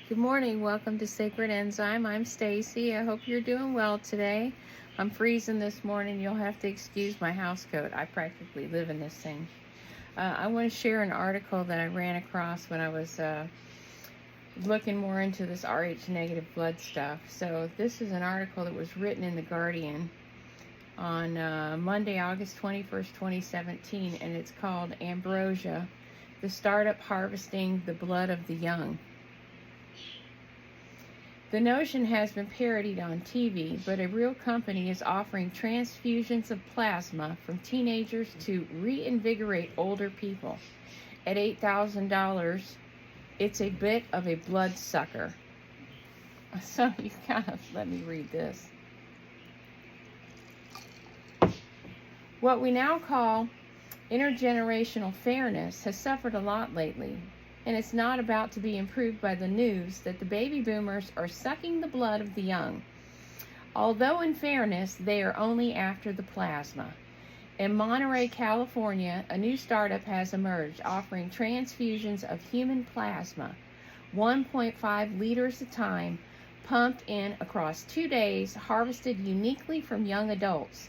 Good morning. Welcome to Sacred Enzyme. I'm Stacy. I hope you're doing well today. I'm freezing this morning. You'll have to excuse my house coat. I practically live in this thing. I want to share an article that I ran across when I was looking more into this Rh negative blood stuff. So this is an article that was written in The Guardian on Monday, August 21st, 2017, and it's called Ambrosia, the Startup Harvesting the Blood of the Young. The notion has been parodied on TV, but a real company is offering transfusions of plasma from teenagers to reinvigorate older people. At $8,000, it's a bit of a bloodsucker. So you gotta let me read this. What we now call intergenerational fairness has suffered a lot lately, and it's not about to be improved by the news that the baby boomers are sucking the blood of the young. Although in fairness, they are only after the plasma. In Monterey, California, a new startup has emerged offering transfusions of human plasma, 1.5 liters a time, pumped in across 2 days, harvested uniquely from young adults.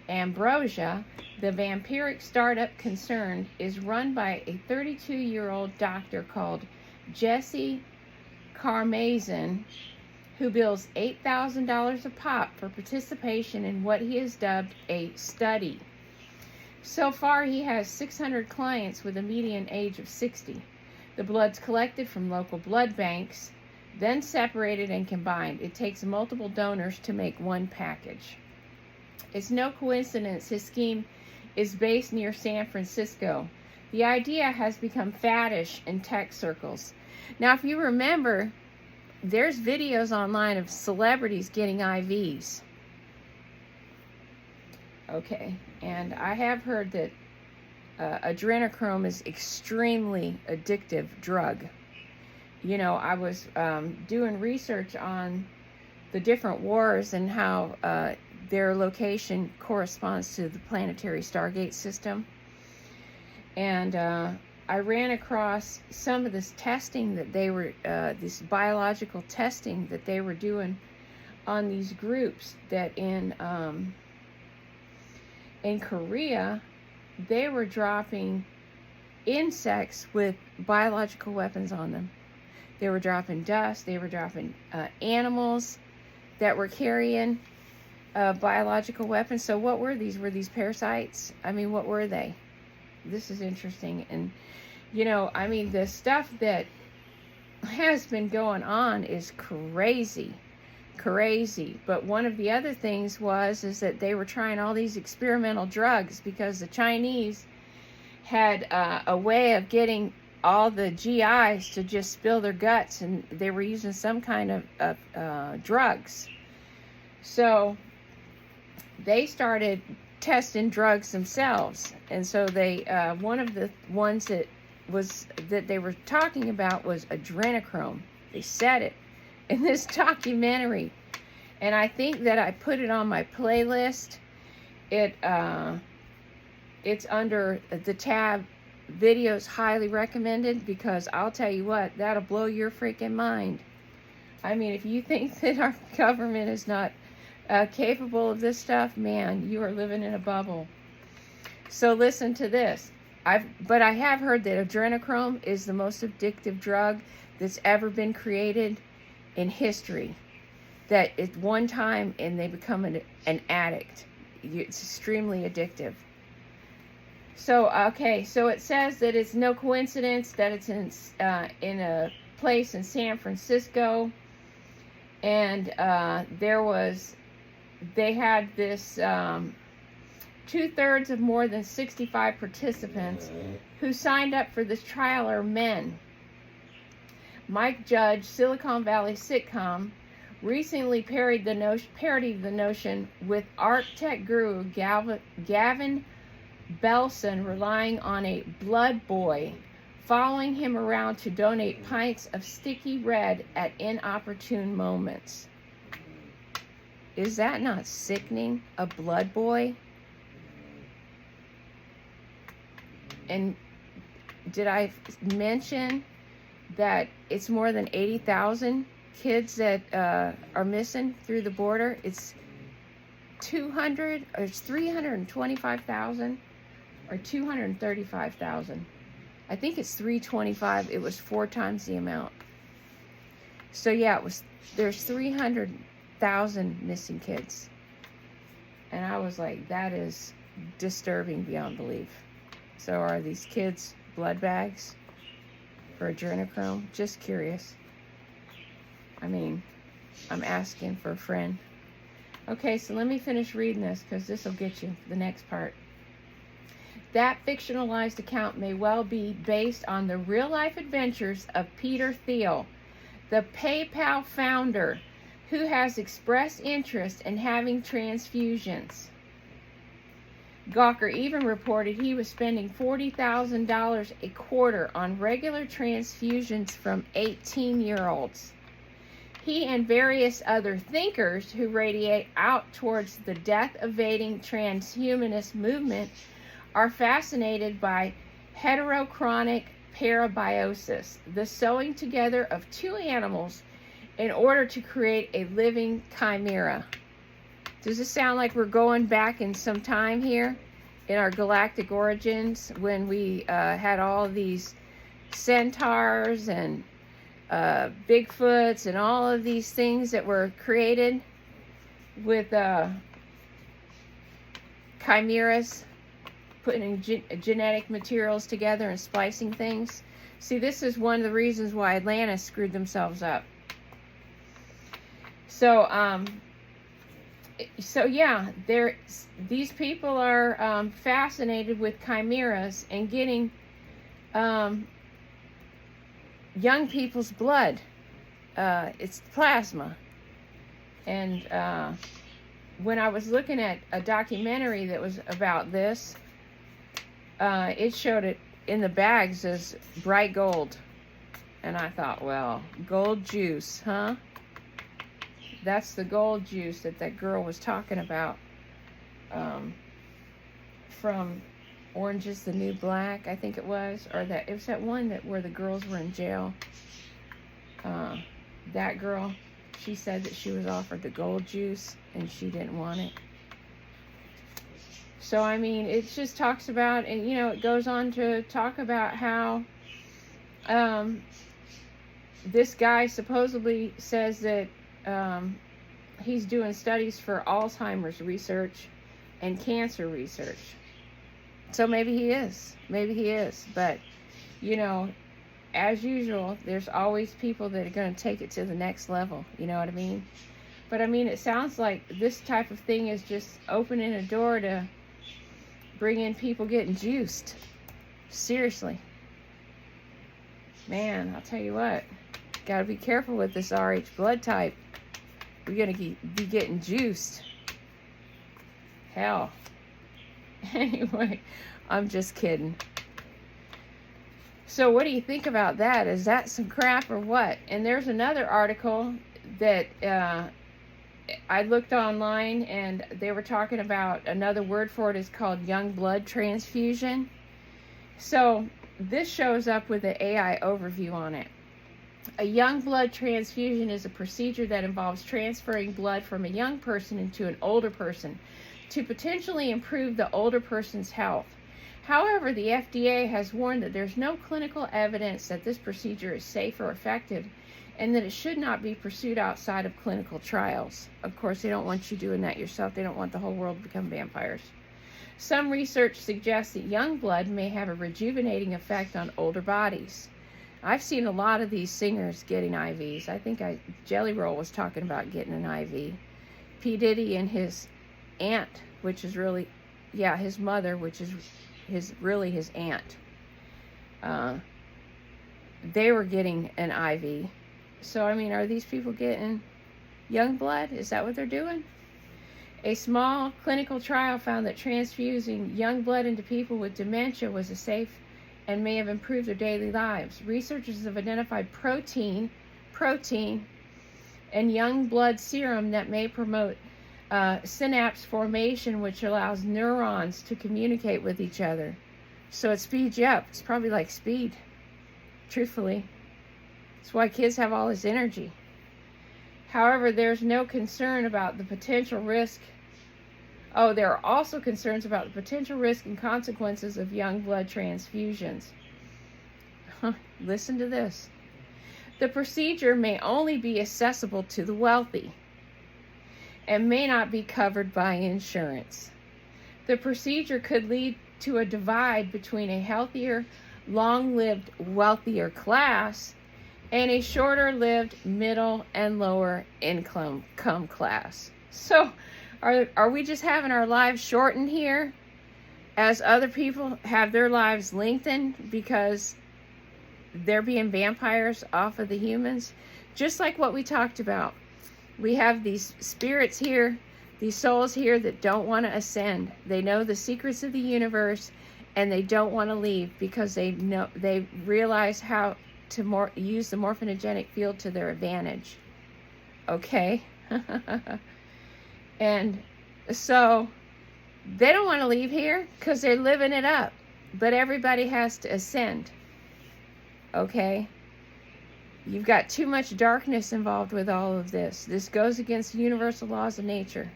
Ambrosia, the vampiric startup concerned, is run by a 32-year-old doctor called Jesse Karmazin, who bills $8,000 a pop for participation in what he has dubbed a study. So far, he has 600 clients with a median age of 60. The blood's collected from local blood banks, then separated and combined. It takes multiple donors to make one package. It's no coincidence his scheme is based near San Francisco. The idea has become faddish in tech circles. Now, if you remember, there's videos online of celebrities getting IVs. Okay, and I have heard that adrenochrome is extremely addictive drug. You know, I was doing research on the different wars and how their location corresponds to the planetary Stargate system. And I ran across some of this testing that they were, this biological testing that they were doing on these groups that in Korea, they were dropping insects with biological weapons on them. They were dropping dust, they were dropping animals that were carrying biological weapons. So what were these? Were these parasites? I mean, what were they? This is interesting. And, you know, I mean, the stuff that has been going on is crazy. But one of the other things is that they were trying all these experimental drugs because the Chinese had a way of getting all the GIs to just spill their guts, and they were using some kind of drugs. So they started testing drugs themselves, and so they one of the ones that they were talking about was adrenochrome. They said it in this documentary, and I think that I put it on my playlist. It's under the tab videos highly recommended, because I'll tell you what, that'll blow your freaking mind. I mean, if you think that our government is not capable of this stuff, man, you are living in a bubble. So listen to this. But I have heard that adrenochrome is the most addictive drug that's ever been created in history. That at one time, and they become an addict. It's extremely addictive. So, okay, so it says that it's no coincidence that it's in a place in San Francisco, and they had this 2/3 of more than 65 participants who signed up for this trial are men. Mike Judge, Silicon Valley sitcom, recently parodied the notion with architect guru Gavin Belson relying on a blood boy following him around to donate pints of sticky red at inopportune moments. Is that not sickening? A blood boy? And did I mention that it's more than 80,000 kids that are missing through the border. It's 325,000 or 235,000. I think it's 325. It was 4 times the amount. So yeah, there's 300,000 missing kids. And I was like, that is disturbing beyond belief. So are these kids blood bags for adrenochrome? Just curious. I mean, I'm asking for a friend. Okay, so let me finish reading this because this will get you the next part. That fictionalized account may well be based on the real-life adventures of Peter Thiel, the PayPal founder, who has expressed interest in having transfusions. Gawker even reported he was spending $40,000 a quarter on regular transfusions from 18-year-olds. He and various other thinkers who radiate out towards the death-evading transhumanist movement are fascinated by heterochronic parabiosis, the sewing together of 2 animals in order to create a living chimera. Does this sound like we're going back in some time here in our galactic origins when we had all of these centaurs and Bigfoots and all of these things that were created with chimeras, putting genetic materials together and splicing things? See, this is one of the reasons why Atlantis screwed themselves up. So yeah, these people are fascinated with chimeras and getting young people's blood. It's plasma. And when I was looking at a documentary that was about this, it showed it in the bags as bright gold. And I thought, well, gold juice, huh? That's the gold juice that girl was talking about from Orange is the New Black, I think it was. Or it was that one where the girls were in jail. That girl, she said that she was offered the gold juice and she didn't want it. So, I mean, it just talks about, and you know, it goes on to talk about how this guy supposedly says that he's doing studies for Alzheimer's research and cancer research. So maybe he is. But, you know, as usual, there's always people that are going to take it to the next level. You know what I mean? But, I mean, it sounds like this type of thing is just opening a door to bring in people getting juiced. Seriously. Man, I'll tell you what. Got to be careful with this RH blood type. We're going to be getting juiced. Hell. Anyway, I'm just kidding. So what do you think about that? Is that some crap or what? And there's another article that I looked online, and they were talking about another word for it is called young blood transfusion. So this shows up with an AI overview on it. A young blood transfusion is a procedure that involves transferring blood from a young person into an older person to potentially improve the older person's health. However, the FDA has warned that there's no clinical evidence that this procedure is safe or effective, and that it should not be pursued outside of clinical trials. Of course, they don't want you doing that yourself. They don't want the whole world to become vampires. Some research suggests that young blood may have a rejuvenating effect on older bodies. I've seen a lot of these singers getting IVs. I think Jelly Roll was talking about getting an IV. P. Diddy and his aunt, which is really, yeah, his mother, which is really his aunt. They were getting an IV. So, I mean, are these people getting young blood? Is that what they're doing? A small clinical trial found that transfusing young blood into people with dementia was a safe and may have improved their daily lives. Researchers have identified protein in young blood serum that may promote synapse formation, which allows neurons to communicate with each other. So it speeds you up. It's probably like speed, truthfully. That's why kids have all this energy. However, there's no concern about the potential risk. Oh, there are also concerns about the potential risk and consequences of young blood transfusions. Listen to this. The procedure may only be accessible to the wealthy and may not be covered by insurance. The procedure could lead to a divide between a healthier, long-lived, wealthier class and a shorter-lived middle and lower income class. So, are we just having our lives shortened here as other people have their lives lengthened because they're being vampires off of the humans? Just like what we talked about. We have these spirits here, these souls here that don't want to ascend. They know the secrets of the universe and they don't want to leave because they realize how to use the morphinogenic field to their advantage. Okay? And so they don't want to leave here because they're living it up. But everybody has to ascend. Okay? You've got too much darkness involved with all of this. This goes against the universal laws of nature.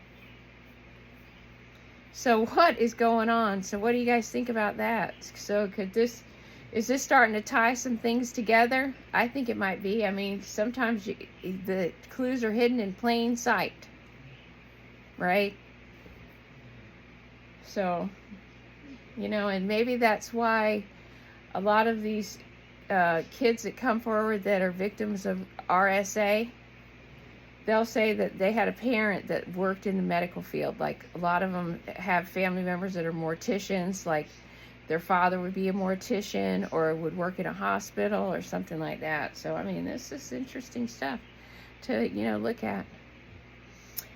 So what is going on? So what do you guys think about that? So is this starting to tie some things together? I think it might be. I mean, sometimes the clues are hidden in plain sight. Right? So, and maybe that's why a lot of these kids that come forward that are victims of RSA, they'll say that they had a parent that worked in the medical field. Like a lot of them have family members that are morticians, like their father would be a mortician or would work in a hospital or something like that. So, I mean, this is interesting stuff to, look at.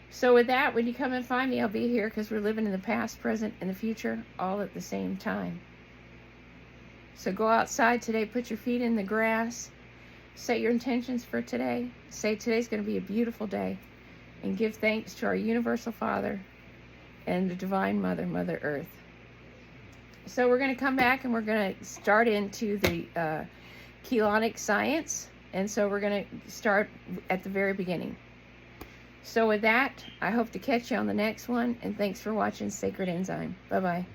So with that, when you come and find me, I'll be here because we're living in the past, present, and the future all at the same time. So go outside today, put your feet in the grass, set your intentions for today. Say today's going to be a beautiful day and give thanks to our Universal Father and the Divine Mother, Mother Earth. So we're going to come back and we're going to start into the Chelonic science. And so we're going to start at the very beginning. So with that, I hope to catch you on the next one. And thanks for watching Sacred Enzyme. Bye-bye.